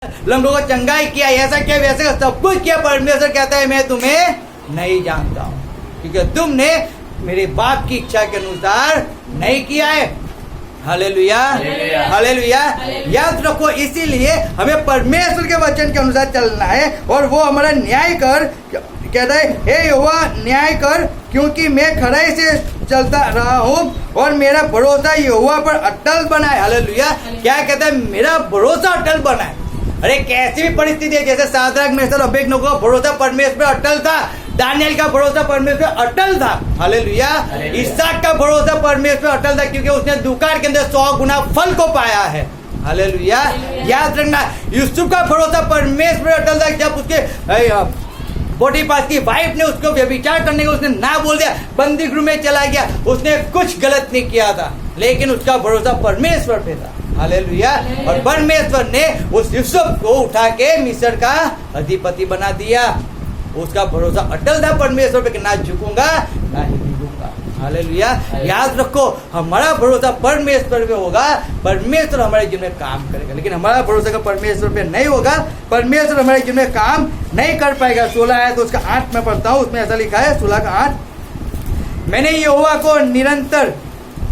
लंगड़ों को चंगाई किया, ऐसा किया, वैसा किया, सब कुछ किया। परमेश्वर कहता है मैं तुम्हें नहीं जानता हूँ, क्योंकि तुमने मेरे बाप की इच्छा के अनुसार नहीं किया है। Hallelujah, hallelujah. याद रखो, इसीलिए हमें परमेश्वर के वचन के अनुसार चलना है। और वो हमारा न्याय कर, कहता है हे यहोवा न्याय कर, क्योंकि मैं खराई से चलता रहा हूँ और मेरा भरोसा यहोवा पर अटल बना है। हालेलुया। क्या कहता है? मेरा भरोसा अटल बना है। अरे कैसी भी परिस्थिति है, जैसे सादराक मेशक अबेदनगो का भरोसा परमेश्वर पर अटल था, दानियल का भरोसा परमेश्वर पर अटल था। हालेलुया। इसहाक का भरोसा परमेश्वर पर अटल था, क्योंकि उसने दुकान के अंदर 100 गुना फल को पाया है। हालेलुया। याद रखना, यूसुफ का भरोसा परमेश्वर पर अटल था। जब उसके पोटीफार की वाइफ ने उसको व्यभिचार करने का उसने ना बोल दिया, बंदी गृह में चला गया, उसने कुछ गलत नहीं किया था, लेकिन उसका भरोसा परमेश्वर पे था। हालेलुया। और परमेश्वर ने उस यूसुफ को उठा के मिस्र का अधिपति बना दिया। उसका भरोसा अटल था परमेश्वर पे कि ना झुकूंगा ना ही हिलूंगा। हालेलुया। याद रखो, हमारा भरोसा परमेश्वर पे होगा, परमेश्वर हमारे जीवन में काम करेगा। लेकिन हमारा भरोसा का परमेश्वर पे नहीं होगा, परमेश्वर हमारे जीवन में काम नहीं कर पाएगा। 16 है तो उसका 8 में पढ़ता हूँ, उसमें ऐसा लिखा है 16 का 8, मैंने यहोवा को निरंतर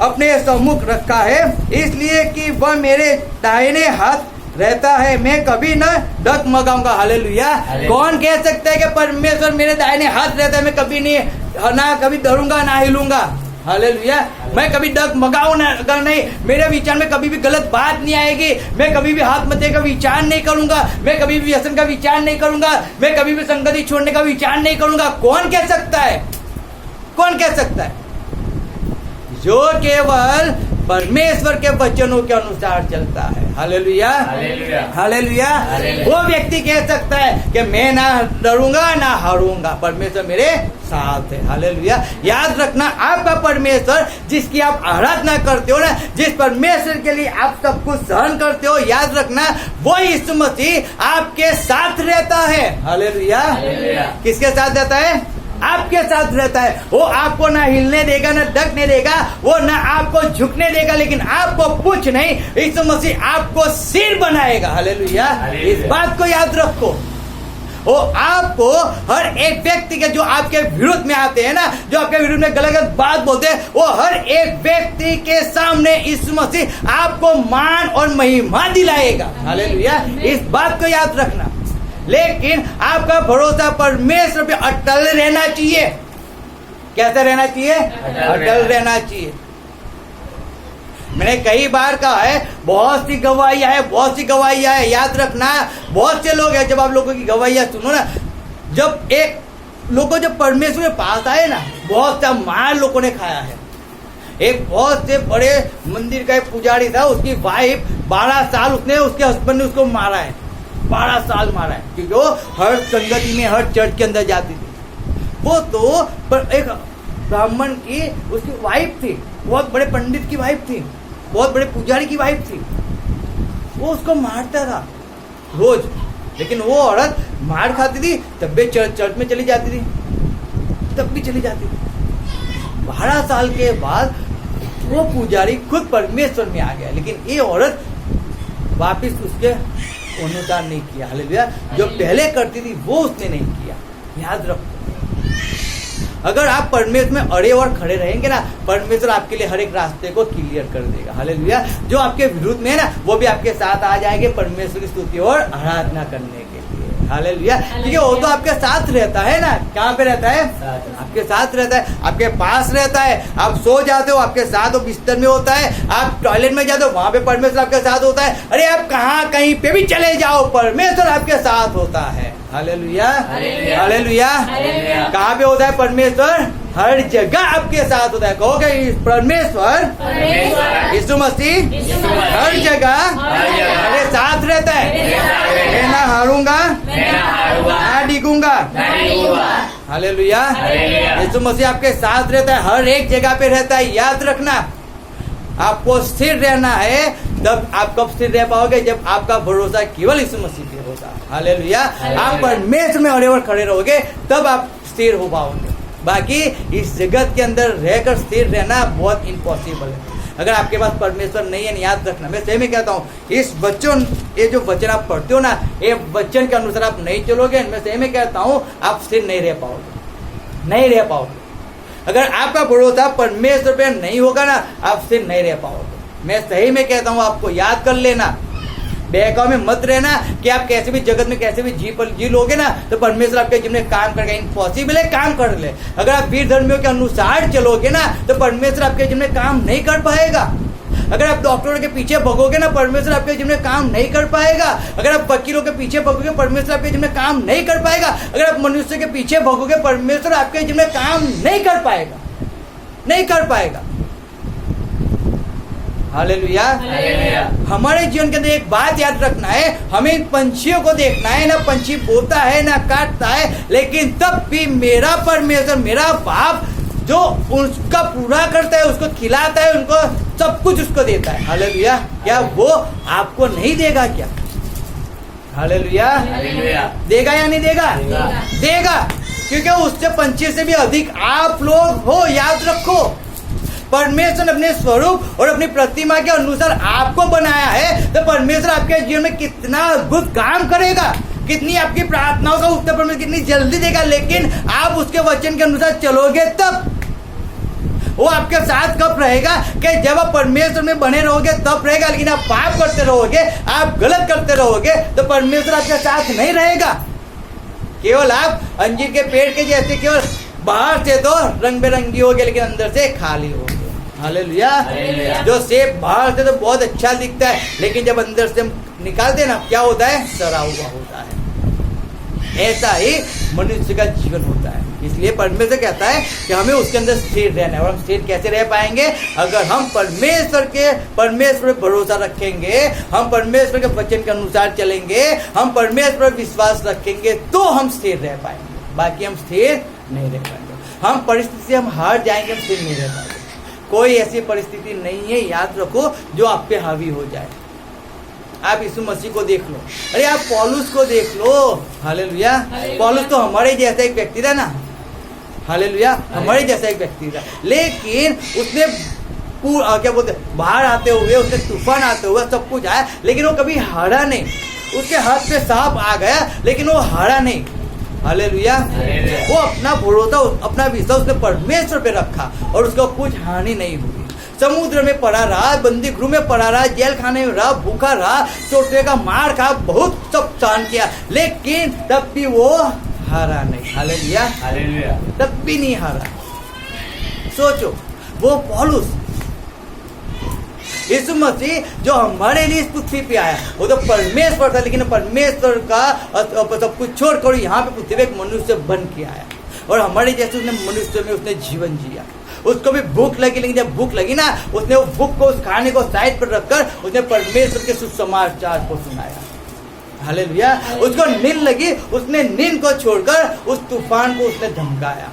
अपने सम्मुख रखा है, इसलिए कि वह मेरे दाहिने हाथ रहता है, मैं कभी न डगमगाऊंगा। हालेलुया। कौन कह सकता है कि परमेश्वर मेरे दाहिने हाथ रहता है, मैं कभी नहीं, ना कभी डरूंगा ना हिलूंगा। हालेलुया। मैं कभी डगमगाऊंगा नहीं, मेरे विचार में कभी भी गलत बात नहीं आएगी, मैं कभी भी हाथ मध्य का विचार नहीं करूंगा, मैं कभी भी व्यसन का विचार नहीं करूंगा, मैं कभी भी संगति छोड़ने का विचार नहीं करूंगा। कौन कह सकता है? कौन कह सकता है? जो केवल परमेश्वर के वचनों के अनुसार चलता है। Hallelujah, hallelujah. वो व्यक्ति कह सकता है कि मैं ना डरूंगा ना हारूंगा, परमेश्वर मेरे साथ है। हालेलुया। याद रखना, आपका परमेश्वर जिसकी आप आराधना करते हो ना, जिस परमेश्वर के लिए आप सब कुछ सहन करते हो, याद रखना वो यीशु मसीह आपके साथ रहता है। हालेलुया। किसके साथ रहता है? आपके साथ रहता है। वो आपको ना हिलने देगा, ना ढकने देगा, वो ना आपको झुकने देगा, लेकिन आपको कुछ नहीं, यीशु मसीह आपको सिर बनाएगा। हालेलुया। इस बात को याद रखो। वो आपको हर एक व्यक्ति के जो आपके विरुद्ध में आते हैं ना, जो आपके विरुद्ध में गलत गलत बात बोलते हैं, वो हर एक व्यक्ति के सामने यीशु मसीह आपको मान और महिमा दिलाएगा। हालेलुया। इस बात को याद रखना। लेकिन आपका भरोसा परमेश्वर पे अटल रहना चाहिए। कैसे रहना चाहिए? अटल रहना चाहिए। मैंने कई बार कहा है, बहुत सी गवाहियां है, बहुत सी गवाहियां है। याद रखना, बहुत से लोग हैं, जब आप लोगों की गवाहियां सुनो ना, जब एक लोगों जब परमेश्वर के पास आए ना, बहुत सा मार लोगों ने खाया है। एक बहुत से बड़े मंदिर का एक पुजारी था, उसकी वाइफ 12 साल उसने, उसके हस्बैंड ने उसको मारा है, 12 साल मारा है, क्योंकि वो हर संगति में, हर चर्च के अंदर जाती थी। वो तो पर एक ब्राह्मण की उसकी वाइफ थी, बहुत बड़े पंडित की वाइफ थी, बहुत बड़े पुजारी की वाइफ थी। वो उसको मारता था रोज, लेकिन वो औरत मार खाती थी तब भी चर्च में चली जाती थी, तब भी चली जाती थी। 12 साल के बाद वो पुजारी खुद परमेश्वर में आ गया, लेकिन ये औरत वापिस उसके अनुसार नहीं किया। हालेलुया। जो पहले करती थी वो उसने नहीं किया। याद रखो, अगर आप परमेश्वर में अड़े और खड़े रहेंगे ना, परमेश्वर आपके लिए हर एक रास्ते को क्लियर कर देगा। हालेलुया। जो आपके विरुद्ध में है ना, वो भी आपके साथ आ जाएंगे परमेश्वर की स्तुति और आराधना करने के लिए। हालेलुया। क्योंकि वो तो आपके साथ रहता है ना। कहाँ पे रहता है? आपके साथ रहता है, आपके पास रहता है। आप सो जाते हो, आपके साथ वो बिस्तर में होता है। आप टॉयलेट में जाते हो, वहां पे परमेश्वर आपके साथ होता है। अरे आप कहाँ कहीं पे भी चले जाओ, परमेश्वर आपके साथ होता है। Hallelujah, hallelujah. कहाँ पे होता है परमेश्वर? हर जगह आपके साथ होता है। कहोगे परमेश्वर यीशु मसीह हर जगह मेरे साथ रहता है, मैं ना हारूंगा ना डिगूंगा। हालेलुया। यीशु मसीह आपके साथ रहता है, हर एक जगह पे रहता है। याद रखना, आपको स्थिर रहना है। तब आप कब स्थिर रह पाओगे? जब आपका भरोसा केवल यीशु मसीह पे होगा। हालेलुया। आप परमेश्वर में अड़े और खड़े रहोगे, तब आप स्थिर हो पाओगे। बाकी इस जगत के अंदर रहकर स्थिर रहना बहुत इम्पॉसिबल है। अगर आपके पास परमेश्वर नहीं है, याद रखना, मैं सही में कहता हूँ, इस वचन, ये जो वचन आप पढ़ते हो ना, ये वचन के अनुसार आप नहीं चलोगे, मैं सही में कहता हूँ आप स्थिर नहीं रह पाओगे, नहीं रह पाओगे। अगर आपका भरोसा परमेश्वर पे नहीं होगा ना, आप स्थिर नहीं रह पाओगे। मैं सही में कहता हूँ, आपको याद कर लेना, बहकाव में मत रहना कि आप कैसे भी जगत में कैसे भी जी लोगे ना तो परमेश्वर आपके जीवन में काम करेगा। इम्पॉसिबल है, काम कर ले। अगर आप वीर धर्मियों के अनुसार चलोगे ना तो परमेश्वर आपके जीवन में काम नहीं कर पाएगा। अगर आप डॉक्टरों के पीछे भगोगे ना, परमेश्वर आपके जीवन में काम नहीं कर पाएगा। अगर आप वकीलों के पीछे भगोगे, परमेश्वर आपके जीवन में काम नहीं कर पाएगा। अगर आप मनुष्य के पीछे भगोगे, परमेश्वर आपके जीवन में काम नहीं कर पाएगा, नहीं कर पाएगा। हालेलुया। हमारे जीवन के अंदर एक बात याद रखना है, हमें पंछियों को देखना है, ना पंछी बोता है ना काटता है, लेकिन तब भी मेरा परमेश्वर, मेरा बाप जो उसका पूरा करता है, उसको खिलाता है, उनको सब कुछ उसको देता है। हालेलुया। क्या वो आपको नहीं देगा क्या? हालेलुया। देगा या नहीं देगा? देगा, क्योंकि उससे पंछी से भी अधिक आप लोग हो। याद रखो, परमेश्वर ने अपने स्वरूप और अपनी प्रतिमा के अनुसार आपको बनाया है, तो परमेश्वर आपके जीवन में कितना अद्भुत काम करेगा, कितनी आपकी प्रार्थनाओं का उत्तर परमेश्वर कितनी जल्दी देगा। लेकिन आप उसके वचन के अनुसार चलोगे तब। वो आपके साथ कब रहेगा? कि जब आप परमेश्वर में बने रहोगे तब रहेगा। लेकिन आप पाप करते रहोगे, आप गलत करते रहोगे, तो परमेश्वर आपके साथ नहीं रहेगा। केवल आप अंजीर के पेड़ के जैसे केवल बाहर से तो रंग बिरंगी हो गए, लेकिन अंदर से खाली हो गए। हालेलुया। जो सेब बाहर से तो बहुत अच्छा दिखता है, लेकिन जब अंदर से हम निकालते ना, क्या होता है? सड़ा हुआ होता है। ऐसा ही मनुष्य का जीवन होता है। इसलिए परमेश्वर कहता है कि हमें उसके अंदर स्थिर रहना है। और हम स्थिर कैसे रह पाएंगे? अगर हम परमेश्वर पर भरोसा रखेंगे, हम परमेश्वर के वचन के अनुसार चलेंगे, हम परमेश्वर पर विश्वास रखेंगे, तो हम स्थिर रह पाएंगे। बाकी हम स्थिर नहीं रह पाएंगे। हम परिस्थिति से हम हार जाएंगे, हम स्थिर नहीं रह पाएंगे। कोई ऐसी परिस्थिति नहीं है, याद रखो, जो आप पे हावी हो जाए। आप यीशु मसीह को देख लो, अरे आप पौलुस को देख लो। हालेलुया। पौलुस तो हमारे जैसा एक व्यक्ति था ना। हालेलुया। हमारे जैसा एक व्यक्ति था, लेकिन उसने क्या बोलते, बाहर आते हुए, उसने तूफान आते हुए सब कुछ आया, लेकिन वो कभी हारा नहीं। उसके हाथ पे सांप आ गया, लेकिन वो हारा नहीं। हालेलुया। वो अपना भरोसा, अपना विश्वास उसने परमेश्वर पे रखा और उसको कुछ हानि नहीं हुई। समुद्र में पड़ा रहा, बंदी गृह में पड़ा रहा, जेल खाने में रहा, भूखा रहा, चोटे का मार खा, बहुत सब सहन किया, लेकिन तब भी वो हारा नहीं। हालेलुया। तब भी नहीं हारा। सोचो, वो पौलुस, यीशु मसीह जो हमारे लिए इस पृथ्वी पे आया, वो तो परमेश्वर था, लेकिन परमेश्वर का सब कुछ छोड़कर यहाँ पे पृथ्वी एक मनुष्य बन के आया। और हमारे जैसे उसने मनुष्य में उसने जीवन जिया। उसको भी भूख लगी, लेकिन जब भूख लगी ना, उसने वो भूख को, उस खाने को साइड पर रखकर उसने परमेश्वर के सुसमाचार को सुनाया। हालेलुया। उसको नींद लगी, उसने नींद को छोड़कर उस तूफान को उसने धमकाया।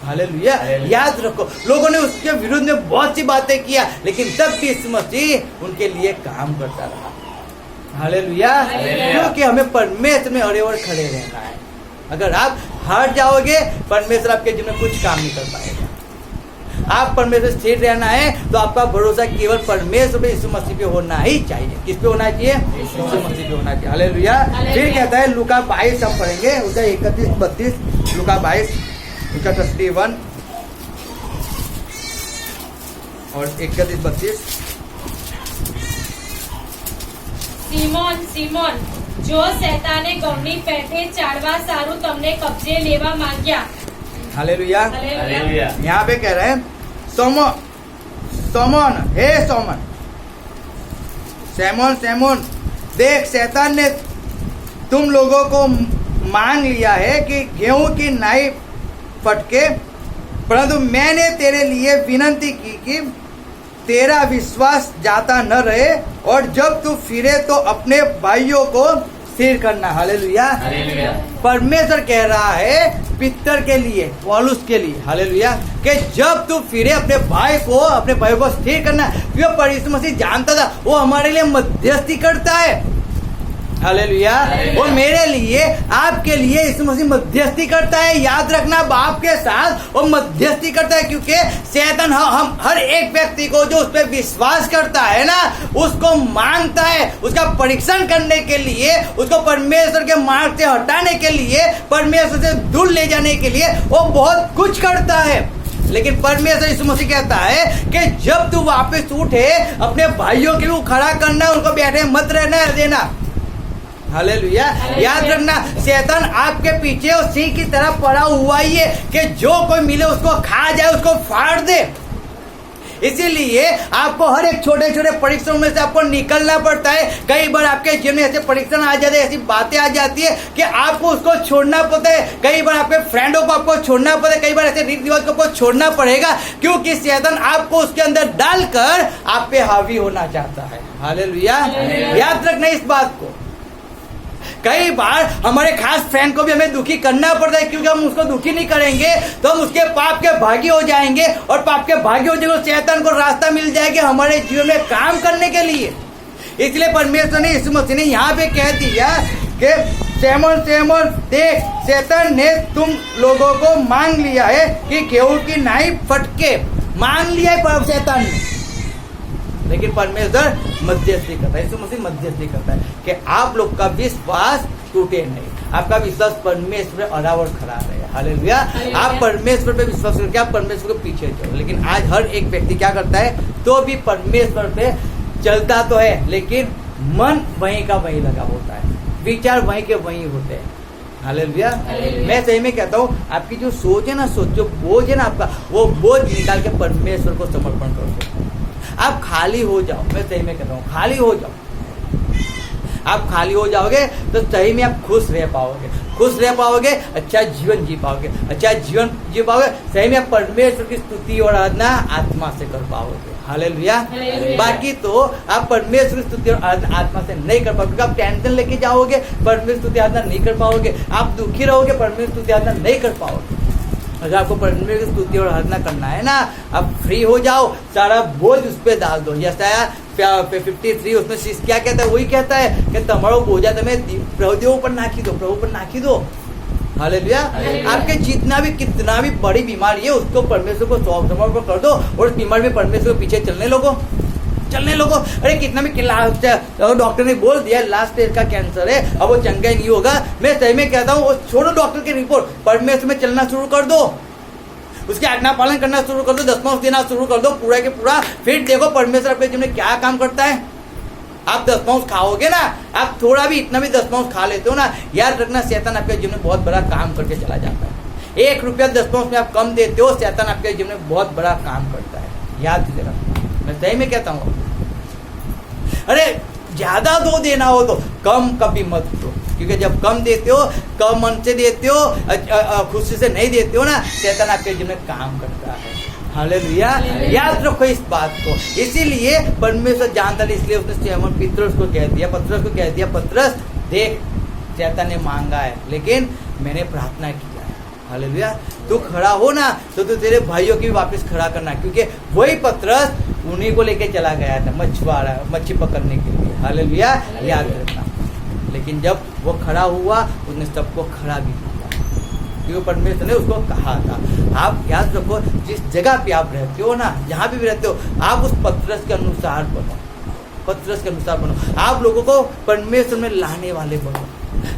हालेलुया। याद रखो, लोगों ने उसके विरुद्ध में बहुत सी बातें किया, लेकिन तब भी यीशु मसीह उनके लिए काम करता रहा। हालेलुया। क्योंकि हमें परमेश्वर में अड़े और खड़े रहना है। अगर आप हार जाओगे, परमेश्वर आपके जीवन में कुछ काम नहीं कर पाएगा। आप परमेश्वर स्थिर रहना है, तो आपका भरोसा केवल परमेश्वर पे, यीशु मसीह पे होना ही चाहिए। किस पे होना चाहिए? यीशु मसीह पे होना चाहिए। हालेलुया। फिर कहता है लूका 22 हम पढ़ेंगे, उसका 31-32। लूका 22 उसका 31 और 31-32। સિમોન સિમોન, જો શૈતાને ગમની પેઠે ચાડવા સારું તમને કબજે લેવા માંગ્યા। हालेलुया। हालेलुया। यहाँ पे कह रहे हैं सोमोन, हे सोमन, सैमोन, देख शैतान ने तुम लोगों को मांग लिया है कि गेहूं की नाई फटके, परंतु मैंने तेरे लिए विनती की कि तेरा विश्वास जाता न रहे, और जब तू फिरे तो अपने भाइयों को स्थिर करना। हालेलुया। परमेश्वर कह रहा है पितर के लिए, पौलुस के लिए, हालेलुया, कि जब तू फिरे अपने भाई को स्थिर करना। क्यों? यीशु मसीह जानता था वो हमारे लिए मध्यस्थी करता है। हालेलुया। वो मेरे लिए आपके लिए यीशु मसीह मध्यस्थी करता है। याद रखना, बाप के साथ वो मध्यस्थी करता है, क्योंकि शैतान हम हर एक व्यक्ति को जो उस पर विश्वास करता है ना, उसको मांगता है, उसका परीक्षण करने के लिए, उसको परमेश्वर के मार्ग से हटाने के लिए, परमेश्वर से दूर ले जाने के लिए वो बहुत कुछ करता है। लेकिन परमेश्वर यीशु मसीह कहता है कि जब तू वापस उठे, अपने भाइयों के लिए खड़ा करना, उनको बैठे मत रहना देना। हालेलुया। याद रखना, शैतान आपके पीछे और सिंह की तरह पड़ा हुआ ही है कि जो कोई मिले उसको खा जाए, उसको फाड़ दे। इसीलिए आपको हर एक छोटे छोटे परीक्षणों में से आपको निकलना पड़ता है। कई बार आपके जीवन में ऐसे परीक्षण आ जाते हैं, ऐसी बातें आ जाती है कि आपको उसको छोड़ना पड़ता है। कई बार आपके फ्रेंडों को आपको छोड़ना पड़ता है, कई बार ऐसे रीति रिवाज को आपको छोड़ना पड़ेगा, क्योंकि शैतान आपको उसके अंदर डालकर आप पे हावी होना चाहता है। हालेलुया। याद रखना इस बात को। कई बार हमारे खास फ्रेंड को भी हमें दुखी करना पड़ता है, क्योंकि हम उसको दुखी नहीं करेंगे तो हम उसके पाप के भागी हो जाएंगे, और पाप के भागी हो जाएंगे, शैतान को रास्ता मिल जाएगा हमारे जीवन में काम करने के लिए। इसलिए परमेश्वर ने, यीशु मसीह ने यहाँ पे कह दिया कि शैतान देख, शैतान ने तुम लोगों को मांग लिया है कि गेहूं की नाई फटके। मांग लिया है शैतान ने, लेकिन परमेश्वर मध्यस्थी करता है। यीशु मसीह मध्यस्थी करता है कि आप लोग का विश्वास टूटे नहीं, आपका विश्वास परमेश्वर पे अड़ावड़ खड़ा रहे। हालेलुया। आप परमेश्वर पे विश्वास करके आप परमेश्वर के पीछे चलो। लेकिन आज हर एक व्यक्ति क्या करता है, तो भी परमेश्वर पे चलता तो है, लेकिन मन वहीं का वहीं लगा होता है, विचार वहीं के वहीं होते हैं। हालेलुया। मैं सही में कहता हूँ, आपकी जो सोच है ना, जो बोझ है ना आपका, वो बोझ निकाल के परमेश्वर को समर्पण कर दो। आप खाली हो जाओ। मैं सही में कहता हूँ, खाली हो जाओ। आप खाली हो जाओगे तो सही में आप खुश रह पाओगे, खुश रह पाओगे, अच्छा जीवन जी पाओगे, अच्छा जीवन जी पाओगे, सही में आप परमेश्वर की स्तुति और आराधना आत्मा से कर पाओगे। हालेलुया। बाकी तो आप परमेश्वर की स्तुति और आराधना आत्मा से नहीं कर पाओगे, आप टेंशन लेके जाओगे, परमेश्वर स्तुति आराधना नहीं कर पाओगे। आप दुखी रहोगे, परमेश्वर स्तुति आराधना नहीं कर पाओगे। अगर आपको परमेश्वर की स्तुति और आराधना करना है ना, आप फ्री हो जाओ, सारा बोझ उस पर डाल दो। जैसा 53 उसमें क्या कहता है, वही कहता है कि तुम्हारा बोझा तुम्हें प्रभु पर नाखी दो, प्रभु पर नाखी दो। हालेलुया। आपके जितना भी कितना भी बड़ी बीमारी है, उसको परमेश्वर को समर्पण कर दो, और उस बीमारी में परमेश्वर के पीछे चलने लोगो। अरे कितना भी डॉक्टर ने बोल दिया लास्ट स्टेज का कैंसर है, अब वो चंगा ही नहीं होगा। मैं सही में कहता हूँ, छोड़ो डॉक्टर की रिपोर्ट, परमेश्वर में चलना शुरू कर दो, उसके आज्ञा पालन करना शुरू कर दो, दशमांश देना शुरू कर दो, पूरा के पूरा। फिर देखो परमेश्वर अपने जीवन में क्या काम करता है। आप दशमांश खाओगे ना, आप थोड़ा भी इतना भी दशमांश खा लेते हो ना, याद रखना शैतान आपके जीवन में बहुत बड़ा काम करके चला जाता है। 1 रुपया दशमांश में आप कम देते हो, शैतान आपके जीवन में बहुत बड़ा काम करता है। याद रखना, मैं सही में कहता हूँ। अरे ज्यादा दो देना हो तो कम कभी मत दो, क्योंकि जब कम देते हो, कम मन से देते हो, खुशी से नहीं देते हो ना, शैतान आपके जीवन में काम करता है। हालेलुया। याद रखो इस बात को। इसीलिए परमेश्वर जानता है, इसलिए उसने पतरस को कह दिया, पतरस देख, शैतान ने मांगा है, लेकिन मैंने प्रार्थना किया है। हालेलुया। तू खड़ा हो ना, तो तू तेरे भाइयों की भी वापस खड़ा करना, क्योंकि वही पतरस उन्हीं को लेके चला गया था मच्छी पकड़ने के लिए। हालेलुया। याद रखना। लेकिन जब वो खड़ा हुआ, उसने सबको खड़ा भी किया, क्योंकि परमेश्वर ने उसको कहा था। आप याद रखो, जिस जगह पे आप रहते हो ना, जहाँ भी रहते हो, आप उस पतरस के अनुसार बनो, आप लोगों को परमेश्वर में लाने वाले बनो,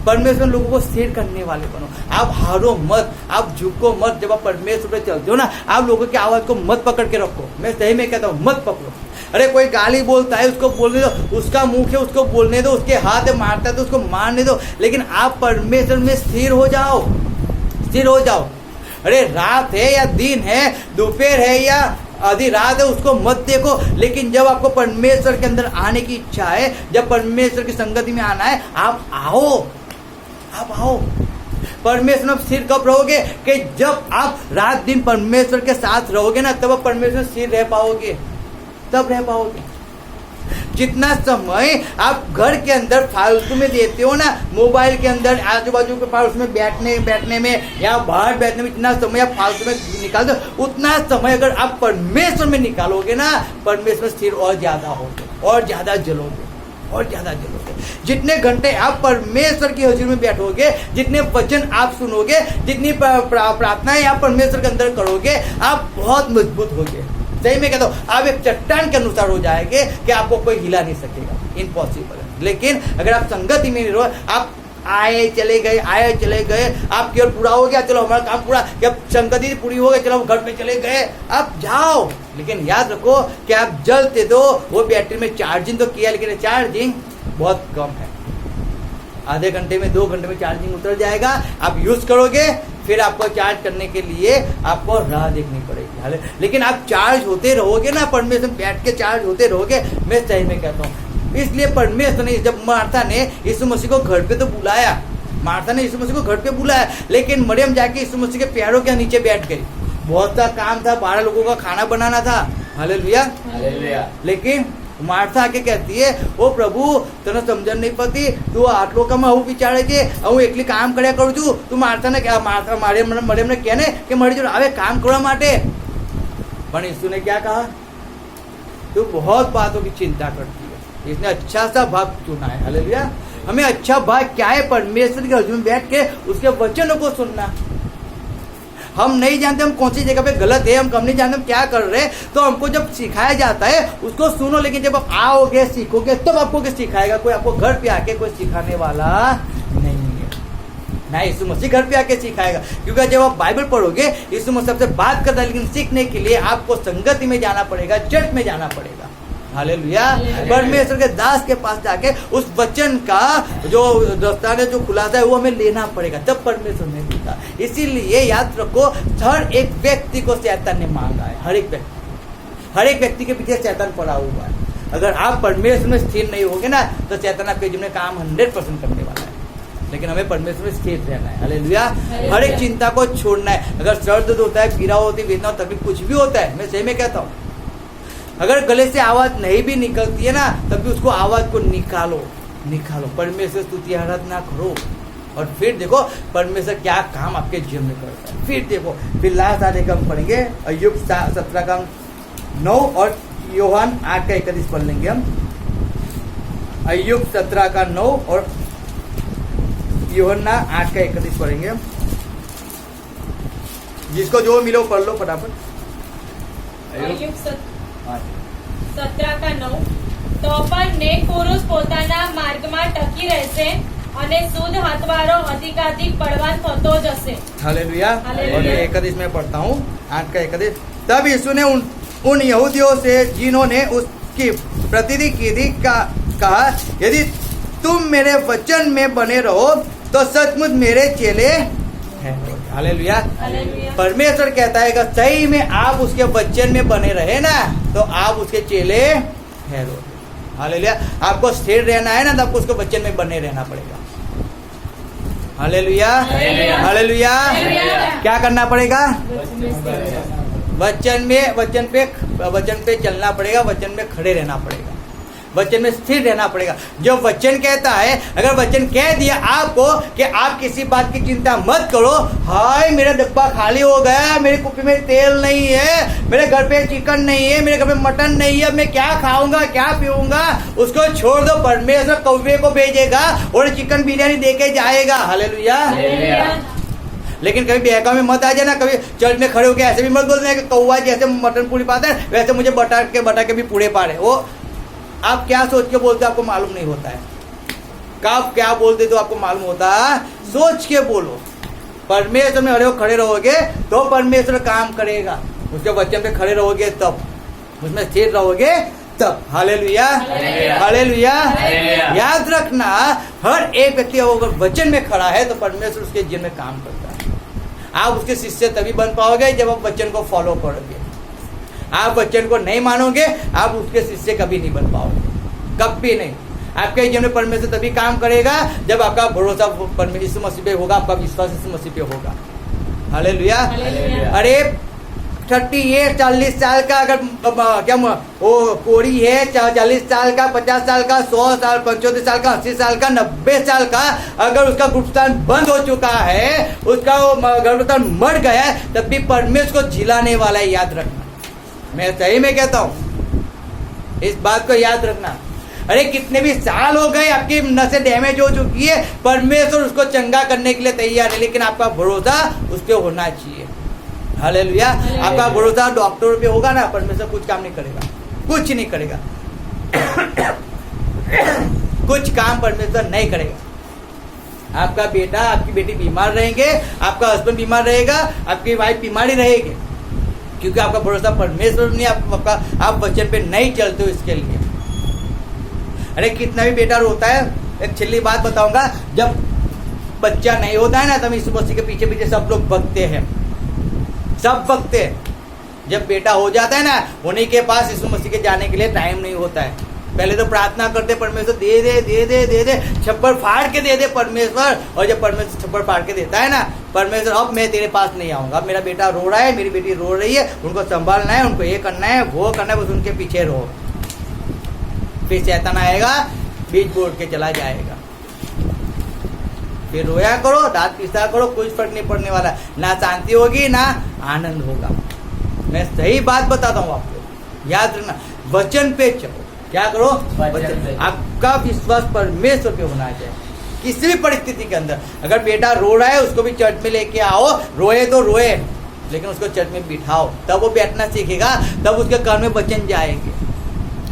परमेश्वर लोगों को स्थिर करने वाले बनो। आप हारो मत, आप झुको मत। जब आप परमेश्वर पे चलते हो ना, आप लोगों की आवाज को मत पकड़ के रखो। मैं सही में कहता हूँ, मत पकड़ो। अरे कोई गाली बोलता है, उसको बोलने दो, उसका मुंह है उसको बोलने दो, उसके हाथ मारता है तो उसको मारने दो, लेकिन आप परमेश्वर में स्थिर हो जाओ। अरे रात है या दिन है, दोपहर है या आधी रात है, उसको मत देखो। लेकिन जब आपको परमेश्वर के अंदर आने की इच्छा है, जब परमेश्वर की संगति में आना है, आप आओ। परमेश्वर में स्थिर कब रहोगे? कि जब आप रात दिन परमेश्वर के साथ रहोगे ना, तब आप परमेश्वर स्थिर रह पाओगे, तब रह पाओगे। जितना समय आप घर के अंदर फालतू में देते हो ना, मोबाइल के अंदर आजू बाजू के पास उसमें बैठने में या बाहर बैठने में, जितना समय आप फालतू में निकालते हो, उतना समय अगर आप परमेश्वर में निकालोगे ना, परमेश्वर स्थिर और ज्यादा होगे और ज्यादा जलोगे। और ज्यादा जलोगे। जितने घंटे आप परमेश्वर की हजूरी में बैठोगे, जितने वचन आप सुनोगे, जितनी प्रार्थनाएं आप परमेश्वर के अंदर करोगे, आप बहुत मजबूत होगे। सही में कहता हूँ, आप एक चट्टान के अनुसार हो जाएंगे कि आपको कोई हिला नहीं सकेगा, इम्पॉसिबल है। लेकिन अगर आप संगति में नहीं रहो, आप आए चले गए, आप केवल पूरा हो गया, चलो हमारा काम पूरा, जब संगति पूरी हो गई, चलो घर पे चले गए, आप जाओ। लेकिन याद रखो कि आप जलते तो वो बैटरी में चार्जिंग तो किया, लेकिन चार्जिंग बहुत कम है। आधे घंटे में 2 घंटे में चार्जिंग उतर जाएगा। आप यूज करोगे, फिर आपको चार्ज करने के लिए आपको राह देखनी पड़ेगी। लेकिन आप चार्ज होते रहोगे ना, परमेश्वर बैठ के चार्ज होते रहोगे। मैं सही में कहता हूँ, इसलिए परमेश्वर ने, जब मार्था ने यीशु मसीह को घर पे तो बुलाया, मार्था ने यीशु मसीह को घर पे बुलाया, लेकिन मरियम जाके यीशु मसीह के पैरों के नीचे बैठ गई। बहुत सा काम था, 12 लोगों का खाना बनाना था। हालेलुया। लेकिन मार्था आके कहती है, ओ प्रभु तने समझन नहीं पती, तू 8 लोग का मैं विचारे छे, હું એકલી કામ કર્યા કરું છું। તું માર્થાને મરિયમને કહે ને કે મારી જોડે આવે કામ કરવા માટે। પણ यीशु ने क्या कहा, तू बहुत बातों की चिंता करती है, इसने अच्छा सा भाग चुना है। हालेलुया। हमें अच्छा भाग क्या है, परमेश्वर के हजूर में बैठ के उसके वचनों को सुनना। हम नहीं जानते हम कौन सी जगह पे गलत है, हम नहीं जानते हम क्या कर रहे हैं, तो हमको जब सिखाया जाता है उसको सुनो। लेकिन जब आप आओगे, सीखोगे, तब आपको सिखाएगा। कोई आपको घर पे आके कोई सिखाने वाला नहीं है, ना यीशु मसीह घर पे आके सिखाएगा। क्योंकि जब आप बाइबल पढ़ोगे, यीशु मसीह आपसे बात करता है, लेकिन सीखने के लिए आपको संगति में जाना पड़ेगा, चर्च में जाना पड़ेगा। हालेलुया। परमेश्वर के दास के पास जाके उस वचन का जो दस्ताने जो खुलासा है वो हमें लेना पड़ेगा, तब परमेश्वर ने दिया। इसीलिए याद रखो, हर एक व्यक्ति को शैतान ने मांगा है। हर एक व्यक्ति के पीछे शैतान पड़ा हुआ है। अगर आप परमेश्वर में स्थिर नहीं होगे ना, तो शैतान आपके जीवन में काम 100% करने वाला है। लेकिन हमें परमेश्वर में स्थिर रहना है। हालेलुया। हर एक चिंता को छोड़ना है। अगर सर दर्द होता है, पीड़ा होती है, वेदना, तकलीफ कुछ भी होता है, मैं सही में कहता हूँ, अगर गले से आवाज नहीं भी निकलती है ना, तब भी उसको आवाज को निकालो। परमेश्वर स्तुति आराधना करो, और फिर देखो परमेश्वर क्या काम आपके जीवन में करता है। फिर देखो, फिर लास्ट आने का हम पढ़ेंगे अय्यूब 17 का 9 और यूहन्ना 8 का 31 पढ़ लेंगे हम। अय्यूब 17 का 9 और यूहन्ना 8 का 31 पढ़ेंगे। जिसको जो मिलो पढ़ लो फटाफट। અયુબ 17 का 9 તો પણ નેક પુરુષ પોતાના માર્ગમાં ટકી રહેશે અને શુદ્ધ હાથવાળો અધિકાધિક બળવાન થતો જશે। हालेलुया। और 31 में पढ़ता हूँ, 8 का 31। तब यीशु ने उन यहूदियों से जिन्होंने उसकी प्रतिनिधि कहा, यदि तुम मेरे वचन में बने रहो तो सचमुच मेरे चेले हैं। हालेलुया। परमेश्वर कहता है कि सही में आप उसके वचन में बने रहे ना, तो आप उसके चेले हैं। हालेलुया। आपको स्थिर रहना है ना, तो आपको उसके वचन में बने रहना पड़ेगा। हालेलुया। हालेलुया। क्या करना पड़ेगा? वचन पे चलना पड़ेगा, वचन में खड़े रहना पड़ेगा, वचन में स्थिर रहना पड़ेगा। जो वचन कहता है, अगर वचन कह दिया आपको कि आप किसी बात की चिंता मत करो, हाय मेरा डब्बा खाली हो गया, मेरी कुप्पी में तेल नहीं है, मेरे घर पे चिकन नहीं है, मेरे घर पे मटन नहीं है, मैं क्या खाऊंगा, क्या पीऊंगा, उसको छोड़ दो। परमेश्वर कौवे को भेजेगा और चिकन बिरयानी दे के जाएगा। हालेलुया। लेकिन कभी बहकाव में मत आ जाना, कभी चर्च में खड़े होकर ऐसे भी मत बोलना कि कौवा जैसे मटन पूरी पाता है, वैसे मुझे बटा के भी पूरे पा रहे। वो आप क्या सोच के बोलते हो आपको मालूम नहीं होता है। कब क्या बोलते तो आपको मालूम होता है, सोच के बोलो। परमेश्वर में खड़े रहोगे तो परमेश्वर काम करेगा। उसके वचन पे खड़े रहोगे तब, उसमें स्थिर रहोगे तब। हालेलुया। हालेलुया। याद रखना, हर एक व्यक्ति अगर वचन में खड़ा है तो परमेश्वर उसके जीवन में काम करता है। आप उसके शिष्य तभी बन पाओगे जब आप वचन को फॉलो करोगे। आप वचन को नहीं मानोगे, आप उसके शिष्य कभी नहीं बन पाओगे, कभी नहीं। आपके जीवन में परमेश्वर तभी काम करेगा जब आपका भरोसा परमेश्वर यीशु मसीह पे होगा, आपका विश्वास यीशु मसीह पे होगा। हालेलुया। अरे 40 साल का अगर क्या वो कोड़ी है, 40 साल का, 50 साल का, 100 साल, 75 साल का, 80 साल का, 90 साल का, अगर उसका गर्भस्थान बंद हो चुका है, उसका वो गर्भस्थान मर गया है, तब भी परमेश्वर को झिलाने वाला है। याद रखना, मैं सही में कहता हूं, इस बात को याद रखना। अरे कितने भी साल हो गए, आपकी नसें डैमेज हो चुकी है, परमेश्वर उसको चंगा करने के लिए तैयार है, लेकिन आपका भरोसा उस पर होना चाहिए। हालेलुया। आपका भरोसा डॉक्टर पे होगा ना, परमेश्वर कुछ काम नहीं करेगा, कुछ नहीं करेगा, कुछ काम परमेश्वर नहीं करेगा। आपका बेटा आपकी बेटी बीमार रहेंगे, आपका हस्बैंड बीमार रहेगा, आपकी वाइफ बीमार ही रहेगी, क्योंकि आपका भरोसा परमेश्वर नहीं, आप वचन पे नहीं चलते हो इसके लिए। अरे कितना भी बेटा रोता है, एक छिल्ली बात बताऊंगा, जब बच्चा नहीं होता है ना, तब यीशु मसीह के पीछे पीछे सब लोग भगते हैं, सब भगते हैं। जब बेटा हो जाता है ना, उन्हीं के पास यीशु मसीह के जाने के लिए टाइम नहीं होता है। पहले तो प्रार्थना करते, परमेश्वर दे दे दे दे दे दे, छप्पर फाड़ के दे दे परमेश्वर। और जब परमेश्वर छप्पर फाड़ के देता है ना, परमेश्वर अब मैं तेरे पास नहीं आऊंगा, मेरा बेटा रो रहा है, मेरी बेटी रो रही है, उनको संभालना है, उनको ये करना है, वो करना है, बस उनके पीछे रहो। फिर शैतान आएगा, बीच बोड़ के चला जाएगा। फिर रोया करो, दांत पिसा करो, कुछ फर्क नहीं पड़ने वाला, ना शांति होगी ना आनंद होगा। मैं सही बात बताता हूँ आपको, याद रखना, वचन पे चलो। क्या करो? वचन। आपका विश्वास परमेश्वर पे होना चाहिए किसी भी परिस्थिति के अंदर। अगर बेटा रो रहा है, उसको भी चर्च में लेके आओ, रोए तो रोए, लेकिन उसको चर्च में बिठाओ, तब वो बैठना सीखेगा, तब उसके कान में वचन जाएंगे,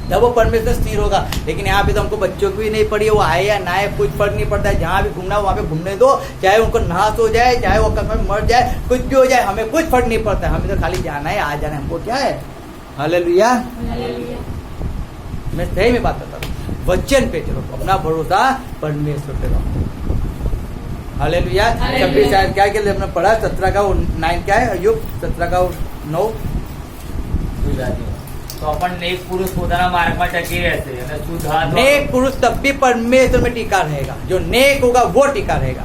तब वो परमेश्वर स्थिर होगा। लेकिन यहाँ पे तो हमको बच्चों की भी नहीं पड़ी है, वो आए या ना आए कोई फर्क नहीं पड़ता है, जहाँ भी घूमना वहाँ पे घूमने दो, चाहे उनको नाश हो जाए, चाहे वो कभी मर जाए, कुछ भी हो जाए, हमें कुछ फर्क नहीं पड़ता है, हमें तो खाली जाना है, आ जाना है, हमको क्या है। हालेलुया। मैं सही में बात करता हूँ, वचन पे चलो, अपना भरोसा परमेश्वर पे रखो। हालेलुया। 26 शायद क्या हमने पढ़ा, 17 का 9 क्या है, अय्यूब 17 का 9। तो अपन नेक पुरुष પોતાના માર્ગમાં ટકી રહેશે અને શુદ્ધ આત્મા। नेक पुरुष तब भी परमेश्वर में टिका रहेगा, जो नेक होगा वो टिका रहेगा।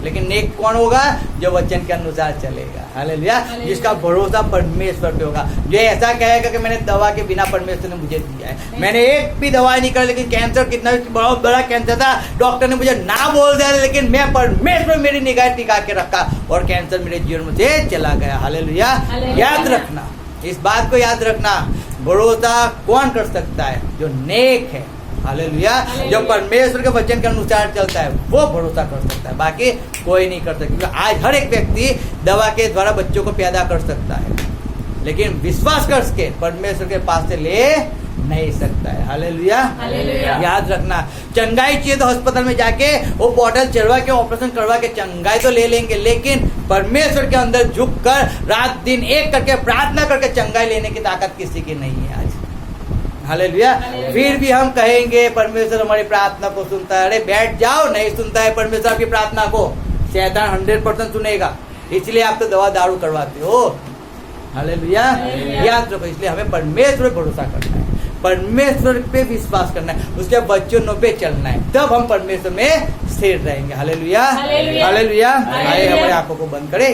लेकिन नेक कौन होगा? जो वचन के अनुसार चलेगा। हालेलुया। जिसका भरोसा परमेश्वर पे होगा, जो ऐसा कहेगा कि मैंने दवा के बिना परमेश्वर ने मुझे दिया है, मैंने एक भी दवा नहीं करी, लेकिन कैंसर कितना बहुत बड़ा कैंसर था, डॉक्टर ने मुझे ना बोल दिया, लेकिन मैं परमेश्वर मेरी निगाह टिका के रखा और कैंसर मेरे जीवन में से चला गया। हालेलुया। याद रखना, इस बात को याद रखना, भरोसा कौन कर सकता है? जो नेक है। हालेलुया। जो परमेश्वर के वचन के अनुसार चलता है वो भरोसा कर सकता है, बाकी कोई नहीं कर सकता। क्योंकि आज हर एक व्यक्ति दवा के द्वारा बच्चों को पैदा कर सकता है, लेकिन विश्वास करके परमेश्वर के पास से ले नहीं सकता है। हालेलुया। याद रखना, चंगाई चाहिए तो अस्पताल में जाके वो बॉटल चढ़वा के ऑपरेशन करवा के चंगाई तो ले लेंगे, लेकिन परमेश्वर के अंदर झुक कर रात दिन एक करके प्रार्थना करके चंगाई लेने की ताकत किसी की नहीं है आज। हालेलुया। फिर भी हम कहेंगे परमेश्वर हमारी प्रार्थना को सुनता है। अरे बैठ जाओ, नहीं सुनता है परमेश्वर आपकी प्रार्थना को, शैतान 100% सुनेगा, इसलिए आप तो दवा दारू करवाते हो। हालेलुया। याद रखो, इसलिए हमें परमेश्वर पर भरोसा करना है, परमेश्वर पे विश्वास करना है, उसके वचनों पे चलना है, तब हम परमेश्वर में स्थिर रहेंगे। हालेलुया। हालेलुया। आइए हमारे आंखों को बंद करें।